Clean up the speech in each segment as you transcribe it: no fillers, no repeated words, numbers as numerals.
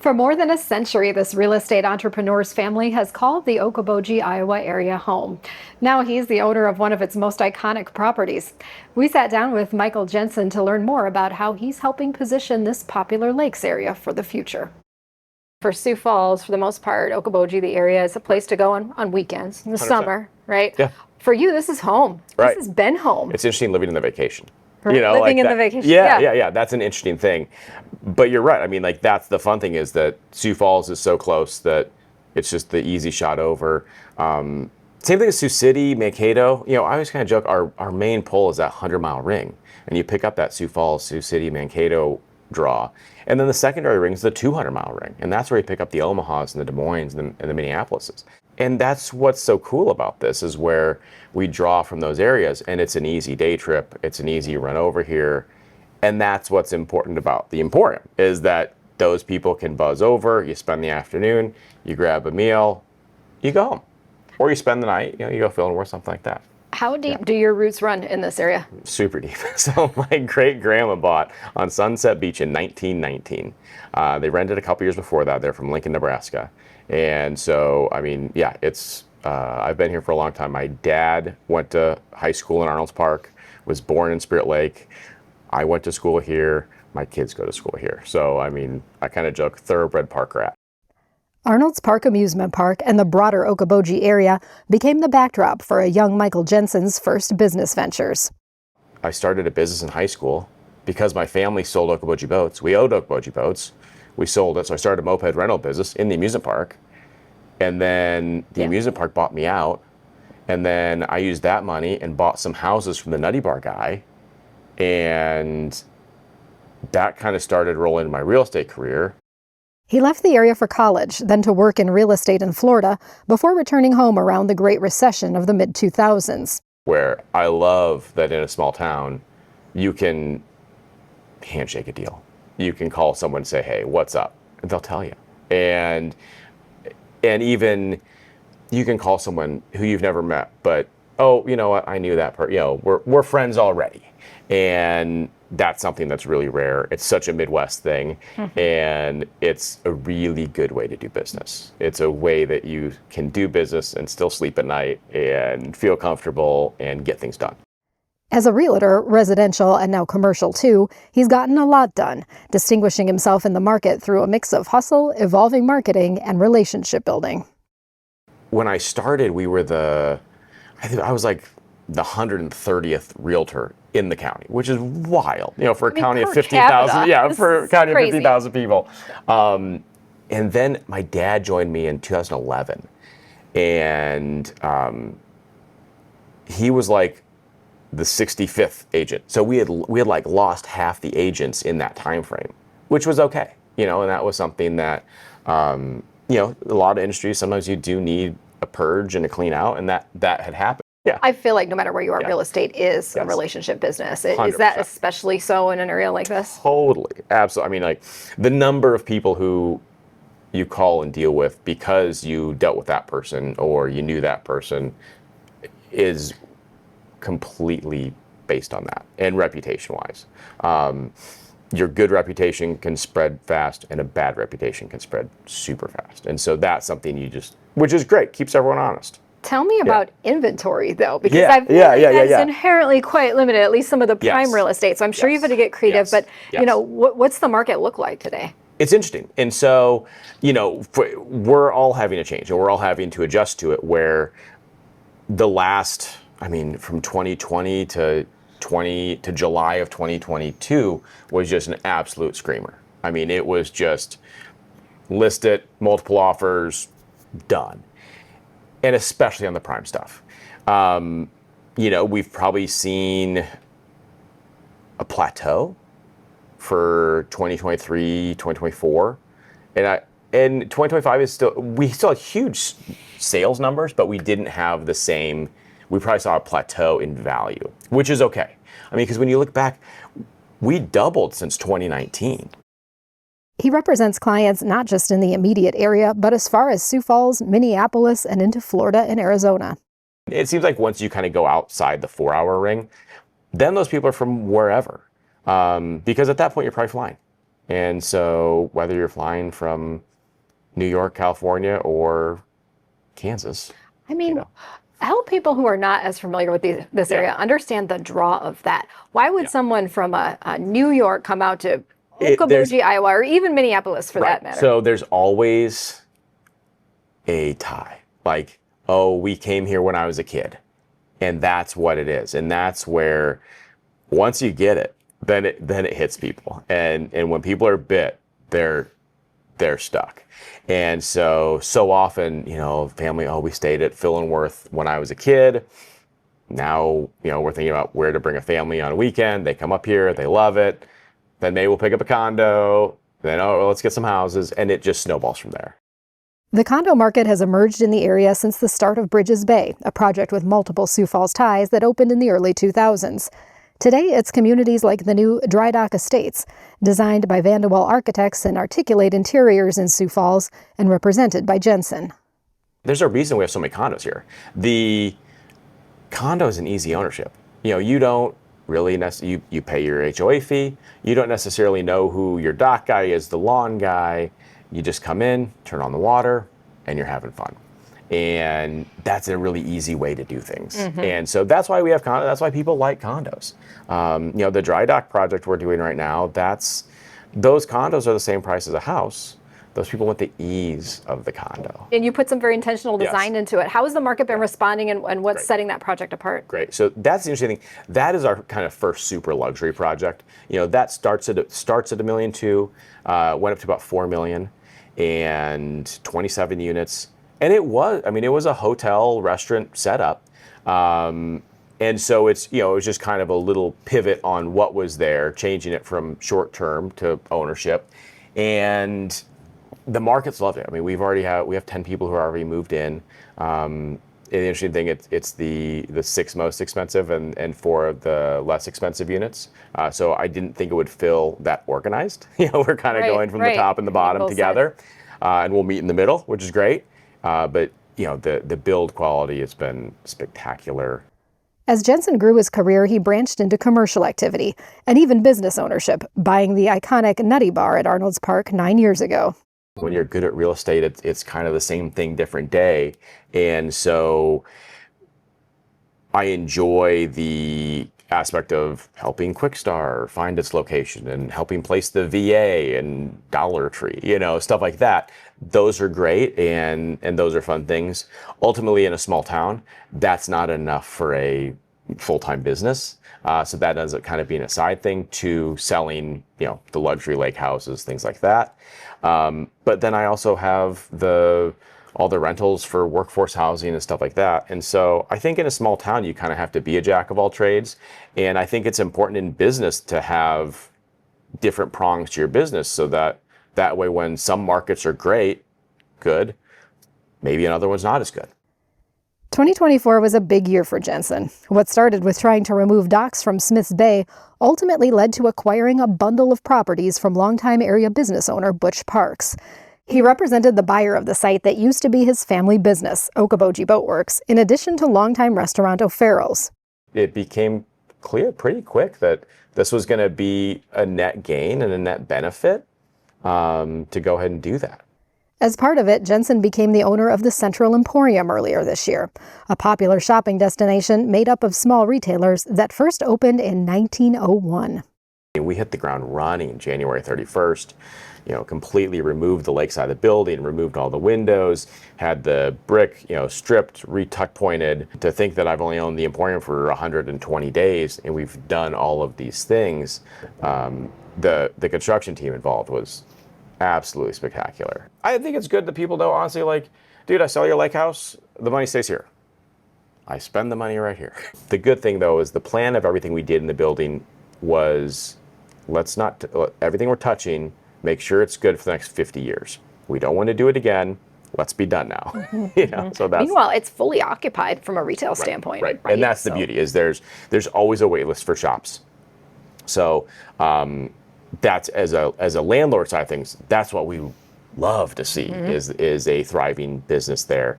For more than a century, this real estate entrepreneur's family has called the Okoboji, Iowa area home. Now he's the owner of one of its most iconic properties. We sat down with Michael Jensen to learn more about how he's helping position this popular lakes area for the future. For Sioux Falls, for the most part, Okoboji, the area, is a place to go on weekends in the 100%. summer, right? Yeah. For you, this is home. Right. This has been home. It's interesting living in the vacation. Living in the vacation. Yeah. That's an interesting thing. But you're right. I mean, like, that's the fun thing is that Sioux Falls is so close that it's just the easy shot over. Same thing as Sioux City, Mankato. I always kind of joke our main pull is that 100-mile ring. And you pick up that Sioux Falls, Sioux City, Mankato draw. And then the secondary ring is the 200-mile ring. And that's where you pick up the Omahas and the Des Moines and the Minneapolises. And that's what's so cool about this is where we draw from those areas, and it's an easy day trip. It's an easy run over here. And that's what's important about the Emporium is that those people can buzz over, you spend the afternoon, you grab a meal, you go home. Or you spend the night, you go fill in work, something like that. How deep do your roots run in this area? Super deep. So my great-grandma bought on Sunset Beach in 1919. They rented a couple years before that. They're from Lincoln, Nebraska. And so, I mean, yeah, I've been here for a long time. My dad went to high school in Arnold's Park, was born in Spirit Lake. I went to school here. My kids go to school here. So, I mean, I kind of joke, thoroughbred park rat. Arnold's Park Amusement Park and the broader Okoboji area became the backdrop for a young Michael Jensen's first business ventures. I started a business in high school because my family sold Okoboji boats. We owed Okoboji boats. We sold it, so I started a moped rental business in the amusement park. And then the amusement park bought me out. And then I used that money and bought some houses from the Nutty Bar guy. And that kind of started rolling in my real estate career. He left the area for college, then to work in real estate in Florida, before returning home around the Great Recession of the mid-2000s. Where I love that in a small town, you can handshake a deal. You can call someone and say, hey, what's up? And they'll tell you. And even you can call someone who you've never met, but, oh, you know what, I knew that person. We're friends already. And that's something that's really rare. It's such a Midwest thing, and it's a really good way to do business. It's a way that you can do business and still sleep at night and feel comfortable and get things done. As a realtor, residential and now commercial too, he's gotten a lot done, distinguishing himself in the market through a mix of hustle, evolving marketing, and relationship building. When I started, I was like the 130th realtor in the county, which is wild, for a county of 50,000. Yeah, for a county of 50,000 people. And then my dad joined me in 2011, and he was like the 65th agent. So we had like lost half the agents in that time frame, which was okay, and that was something that, a lot of industries, sometimes you do need a purge and a clean out, and that had happened. Yeah. I feel like no matter where you are, real estate is a relationship business. 100%. Is that especially so in an area like this? Totally. Absolutely. I mean, like, the number of people who you call and deal with because you dealt with that person or you knew that person is completely based on that, and reputation-wise. Your good reputation can spread fast, and a bad reputation can spread super fast. And so that's something which is great, keeps everyone honest. Tell me about inventory, though, because I feel like that's inherently quite limited, at least some of the prime real estate. So I'm sure you've had to get creative, but what's the market look like today? It's interesting. And so, we're all having to change, and we're all having to adjust to it, where the last, from 2020 to July of 2022 was just an absolute screamer. It was just list it, multiple offers, done. And especially on the prime stuff. We've probably seen a plateau for 2023, 2024. And 2025 we still had huge sales numbers, but we didn't have the same, we probably saw a plateau in value, which is okay. Because when you look back, we doubled since 2019. He represents clients not just in the immediate area, but as far as Sioux Falls, Minneapolis, and into Florida and Arizona. It seems like once you kind of go outside the 4-hour ring, then those people are from wherever. Because at that point, you're probably flying. And so whether you're flying from New York, California, or Kansas, I mean, you know. help people who are not as familiar with this Yeah. area understand the draw of that. Why would Yeah. someone from a New York come out to There's Okoboji, Iowa, or even Minneapolis for right. that matter? So there's always a tie. Like, oh, we came here when I was a kid. And that's what it is. And that's where once you get it, then it hits people. And when people are bit, they're stuck. And so often, family, oh, we stayed at Fillenworth when I was a kid. Now, we're thinking about where to bring a family on a weekend. They come up here, they love it. Then maybe we'll pick up a condo. Then, oh, well, let's get some houses. And it just snowballs from there. The condo market has emerged in the area since the start of Bridges Bay, a project with multiple Sioux Falls ties that opened in the early 2000s. Today, it's communities like the new Dry Dock Estates, designed by Vanderwall Architects and Articulate Interiors in Sioux Falls, and represented by Jensen. There's a reason we have so many condos here. The condo is an easy ownership. You don't really you pay your HOA fee. You don't necessarily know who your dock guy is, the lawn guy. You just come in, turn on the water, and you're having fun. And that's a really easy way to do things. And so that's why we have condos. That's why people like condos. The dry dock project we're doing right now, those condos are the same price as a house. Those people want the ease of the condo. And you put some very intentional design Yes. into it. How has the market been responding, and what's Great. setting that project apart? Great. So that's the interesting thing. That is our kind of first super luxury project. That starts at $1.2 million, went up to about $4 million, and 27 units. And it was a hotel restaurant setup. And so it was just kind of a little pivot on what was there, changing it from short term to ownership. And the market's loved it. We have 10 people who are already moved in. And the interesting thing, it's the 6 most expensive and 4 of the less expensive units. So I didn't think it would feel that organized. We're kind of going from the top and the bottom Both together, and we'll meet in the middle, which is great. But the build quality has been spectacular. As Jensen grew his career, he branched into commercial activity and even business ownership, buying the iconic Nutty Bar at Arnold's Park 9 years ago. When you're good at real estate, it's kind of the same thing, different day. And so I enjoy the aspect of helping Quickstar find its location and helping place the VA and Dollar Tree, stuff like that. Those are great, and those are fun things. Ultimately, in a small town, that's not enough for a full-time business. So that ends up kind of being a side thing to selling, the luxury lake houses, things like that. But then I also have all the rentals for workforce housing and stuff like that. And so I think in a small town, you kind of have to be a jack of all trades. And I think it's important in business to have different prongs to your business, so that way when some markets are good, maybe another one's not as good. 2024 was a big year for Jensen. What started with trying to remove docks from Smith's Bay ultimately led to acquiring a bundle of properties from longtime area business owner Butch Parks. He represented the buyer of the site that used to be his family business, Okoboji Boatworks, in addition to longtime restaurant O'Farrell's. It became clear pretty quick that this was going to be a net gain and a net benefit to go ahead and do that. As part of it, Jensen became the owner of the Central Emporium earlier this year, a popular shopping destination made up of small retailers that first opened in 1901. We hit the ground running January 31st, completely removed the lakeside of the building, removed all the windows, had the brick, stripped, re-tuck pointed. To think that I've only owned the Emporium for 120 days and we've done all of these things, the construction team involved was absolutely spectacular. I think it's good that people know, honestly, like, dude, I sell your lake house, the money stays here. I spend the money right here. The good thing, though, is the plan of everything we did in the building was, everything we're touching, make sure it's good for the next 50 years. We don't want to do it again. Let's be done now. So that's, meanwhile, it's fully occupied from a retail standpoint. Right. And that's the beauty, is there's always a wait list for shops. So that's, as a landlord side of things, that's what we love to see, is a thriving business there.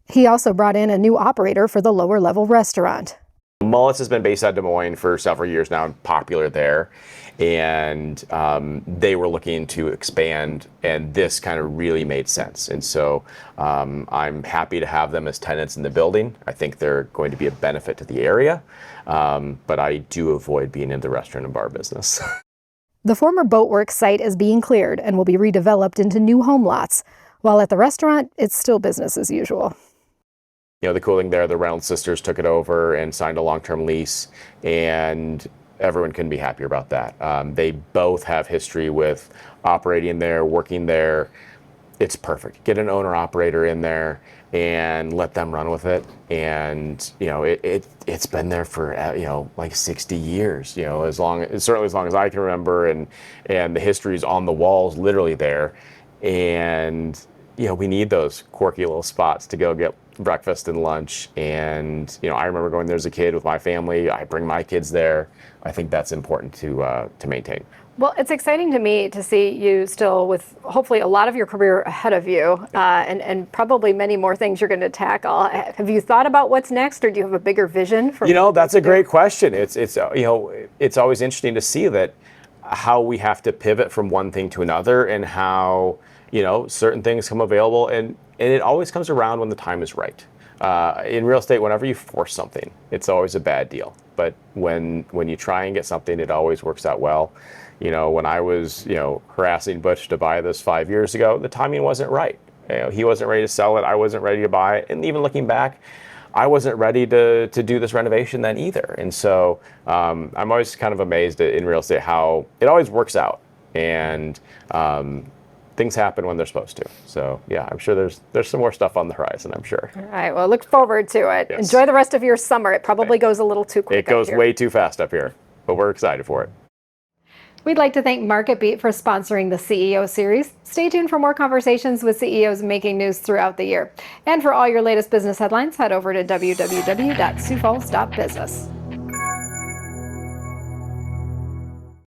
He also brought in a new operator for the lower level restaurant. Mullet's has been based out of Des Moines for several years now and popular there. And they were looking to expand, and this kind of really made sense. And so I'm happy to have them as tenants in the building. I think they're going to be a benefit to the area, but I do avoid being in the restaurant and bar business. The former Boatworks site is being cleared and will be redeveloped into new home lots, while at the restaurant, it's still business as usual. You know, the cool thing there, the Reynolds sisters took it over and signed a long-term lease, and everyone couldn't be happier about that. They both have history with operating there, working there. It's perfect. Get an owner-operator in there and let them run with it. And you know, it's been there for like 60 years. Certainly as long as I can remember, and the history's on the walls, literally there. And we need those quirky little spots to go get breakfast and lunch. And I remember going there as a kid with my family. I bring my kids there. I think that's important to maintain. Well, it's exciting to me to see you still with hopefully a lot of your career ahead of you, and probably many more things you're going to tackle. Have you thought about what's next, or do you have a bigger vision for? That's a great question. It's always interesting to see that how we have to pivot from one thing to another, and how certain things come available, and it always comes around when the time is right. In real estate, whenever you force something, it's always a bad deal. But when you try and get something, it always works out well. When I was harassing Butch to buy this 5 years ago, the timing wasn't right. He wasn't ready to sell it. I wasn't ready to buy it. And even looking back, I wasn't ready to do this renovation then either. And so I'm always kind of amazed in real estate how it always works out. And things happen when they're supposed to. So yeah, I'm sure there's some more stuff on the horizon, I'm sure. All right, well, look forward to it. Yes. Enjoy the rest of your summer. It probably goes a little too quick. It goes way too fast up here, but we're excited for it. We'd like to thank MarketBeat for sponsoring the CEO series. Stay tuned for more conversations with CEOs making news throughout the year. And for all your latest business headlines, head over to www.siouxfalls.business.